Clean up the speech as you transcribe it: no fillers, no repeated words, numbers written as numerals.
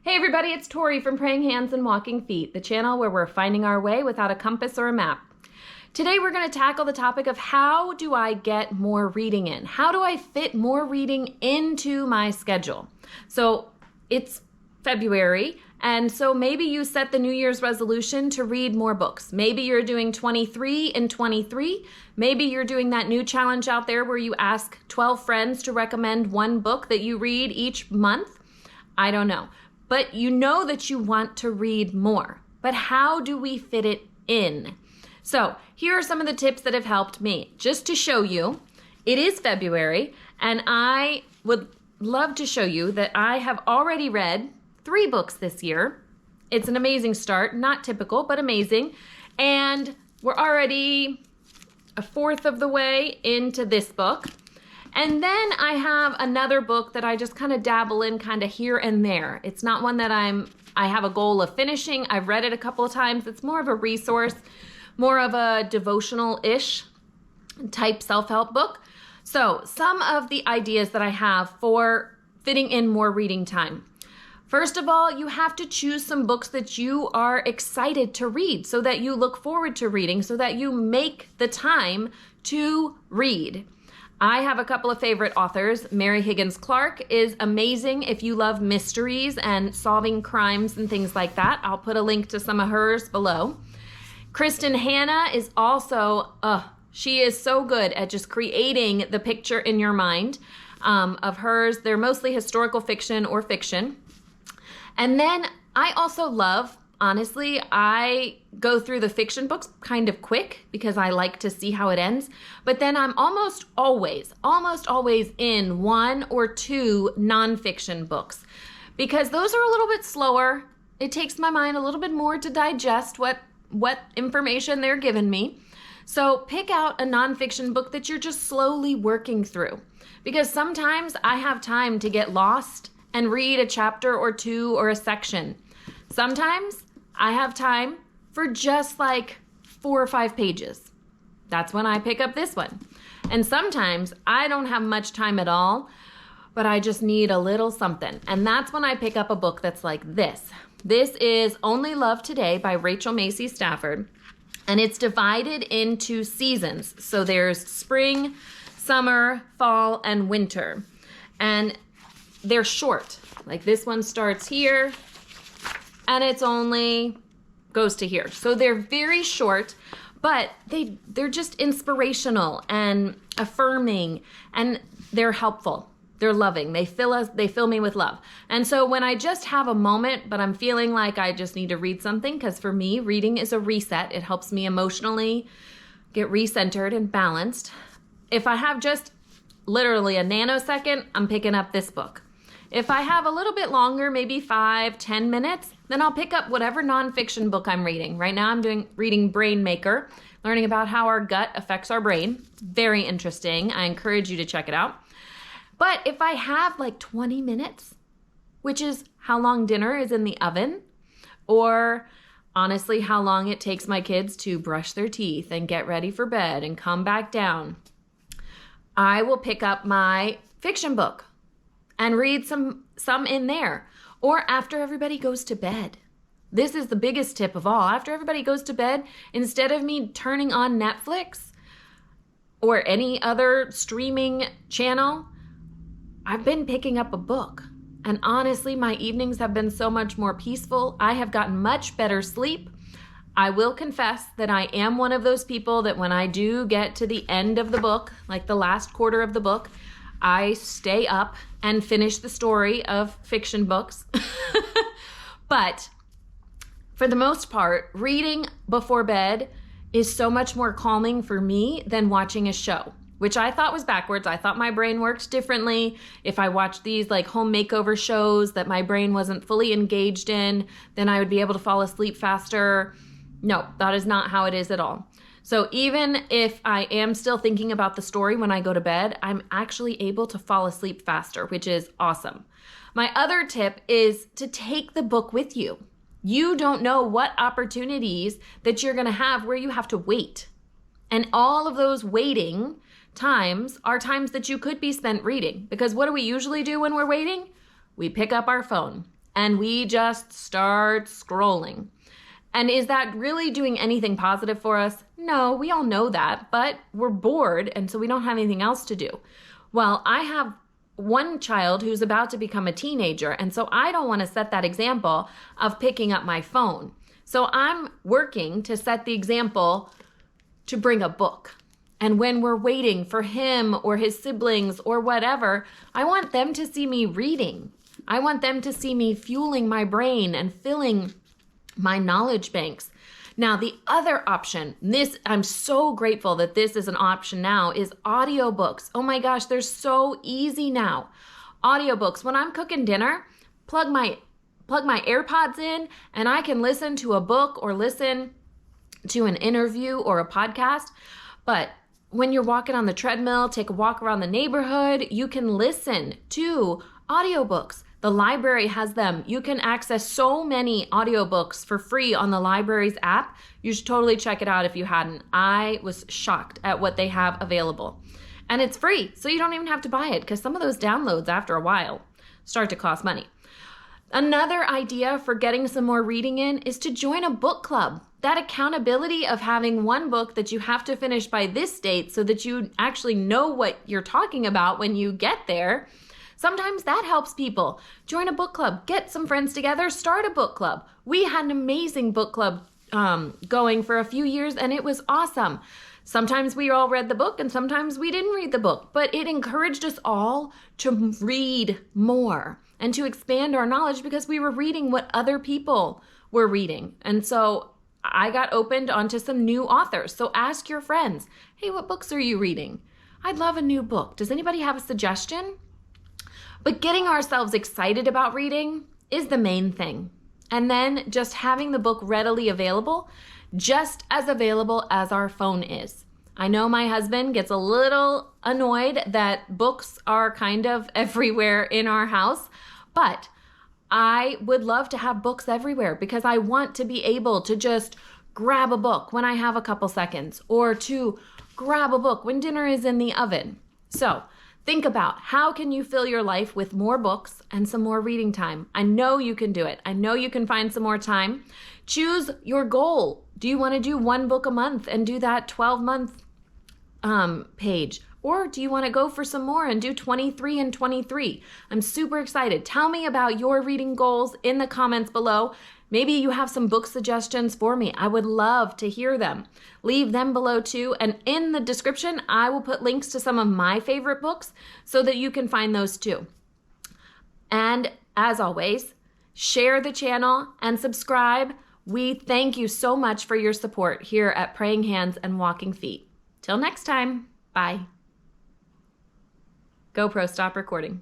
Hey everybody, it's Tori from Praying Hands and Walking Feet, the channel where we're finding our way without a compass or a map. Today we're going to tackle the topic of how do I get more reading in? How do I fit more reading into my schedule? So it's February, and so maybe you set the New Year's resolution to read more books. Maybe you're doing 23 in 23. Maybe you're doing that new challenge out there where you ask 12 friends to recommend one book that you read each month. I don't know. But you know that you want to read more. But how do we fit it in? So here are some of the tips that have helped me. Just to show you, it is February, and I would love to show you that I have already read 3 books this year. It's an amazing start, not typical, but amazing. And we're already a fourth of the way into this book. And then I have another book that I just kind of dabble in kind of here and there. It's not one that I have a goal of finishing. I've read it a couple of times. It's more of a resource, more of a devotional-ish type self-help book. So some of the ideas that I have for fitting in more reading time. First of all, you have to choose some books that you are excited to read so that you look forward to reading, so that you make the time to read. I have a couple of favorite authors. Mary Higgins Clark is amazing if you love mysteries and solving crimes and things like that. I'll put a link to some of hers below. Kristen Hanna is also, she is so good at just creating the picture in your mind of hers. They're mostly historical fiction or fiction. And then I also love, honestly, I go through the fiction books kind of quick because I like to see how it ends. But then I'm almost always in 1 or 2 nonfiction books because those are a little bit slower. It takes my mind a little bit more to digest what information they're giving me. So pick out a nonfiction book that you're just slowly working through, because sometimes I have time to get lost and read a chapter or 2 or a section. Sometimes I have time for just like 4 or 5 pages. That's when I pick up this one. And sometimes I don't have much time at all, but I just need a little something. And that's when I pick up a book that's like this. This is Only Love Today by Rachel Macy Stafford. And it's divided into seasons. So there's spring, summer, fall, and winter. And they're short. Like this one starts here, and it's only goes to here. So they're very short, but they're just inspirational and affirming, and they're helpful. They're loving. They fill me with love. And so when I just have a moment, but I'm feeling like I just need to read something, because for me, reading is a reset. It helps me emotionally get recentered and balanced. If I have just literally a nanosecond, I'm picking up this book. If I have a little bit longer, maybe 5-10 minutes, then I'll pick up whatever nonfiction book I'm reading. Right now I'm reading Brain Maker, learning about how our gut affects our brain. It's very interesting. I encourage you to check it out. But if I have like 20 minutes, which is how long dinner is in the oven, or honestly how long it takes my kids to brush their teeth and get ready for bed and come back down, I will pick up my fiction book and read some in there, or after everybody goes to bed. This is the biggest tip of all. After everybody goes to bed, instead of me turning on Netflix or any other streaming channel, I've been picking up a book. And honestly, my evenings have been so much more peaceful. I have gotten much better sleep. I will confess that I am one of those people that when I do get to the end of the book, like the last quarter of the book, I stay up and finish the story of fiction books. But for the most part, reading before bed is so much more calming for me than watching a show, which I thought was backwards. I thought my brain worked differently. If I watched these like home makeover shows that my brain wasn't fully engaged in, then I would be able to fall asleep faster. No, that is not how it is at all. So even if I am still thinking about the story when I go to bed, I'm actually able to fall asleep faster, which is awesome. My other tip is to take the book with you. You don't know what opportunities that you're going to have where you have to wait. And all of those waiting times are times that you could be spent reading. Because what do we usually do when we're waiting? We pick up our phone. and we just start scrolling. And is that really doing anything positive for us? No, we all know that, but we're bored, and so we don't have anything else to do. Well, I have one child who's about to become a teenager, and so I don't want to set that example of picking up my phone. So I'm working to set the example to bring a book. And when we're waiting for him or his siblings or whatever, I want them to see me reading. I want them to see me fueling my brain and filling my knowledge banks. Now, the other option, I'm so grateful that this is an option now, is audiobooks. Oh my gosh, they're so easy now. Audiobooks. When I'm cooking dinner, plug my AirPods in and I can listen to a book or listen to an interview or a podcast. But when you're walking on the treadmill, take a walk around the neighborhood, you can listen to audiobooks. The library has them. You can access so many audiobooks for free on the library's app. You should totally check it out if you hadn't. I was shocked at what they have available. And it's free, so you don't even have to buy it, because some of those downloads after a while start to cost money. Another idea for getting some more reading in is to join a book club. That accountability of having one book that you have to finish by this date so that you actually know what you're talking about when you get there. Sometimes that helps people. Join a book club, get some friends together, start a book club. We had an amazing book club going for a few years, and it was awesome. Sometimes we all read the book and sometimes we didn't read the book, but it encouraged us all to read more and to expand our knowledge because we were reading what other people were reading. And so I got opened onto some new authors. So ask your friends, hey, what books are you reading? I'd love a new book. Does anybody have a suggestion? But getting ourselves excited about reading is the main thing. And then just having the book readily available, just as available as our phone is. I know my husband gets a little annoyed that books are kind of everywhere in our house, but I would love to have books everywhere because I want to be able to just grab a book when I have a couple seconds, or to grab a book when dinner is in the oven. So think about how can you fill your life with more books and some more reading time. I know you can do it. I know you can find some more time. Choose your goal. Do you want to do one book a month and do that 12-month page? Or do you want to go for some more and do 23 and 23? I'm super excited. Tell me about your reading goals in the comments below. Maybe you have some book suggestions for me. I would love to hear them. Leave them below too. And in the description, I will put links to some of my favorite books so that you can find those too. And as always, share the channel and subscribe. We thank you so much for your support here at Praying Hands and Walking Feet. Till next time, bye. GoPro, stop recording.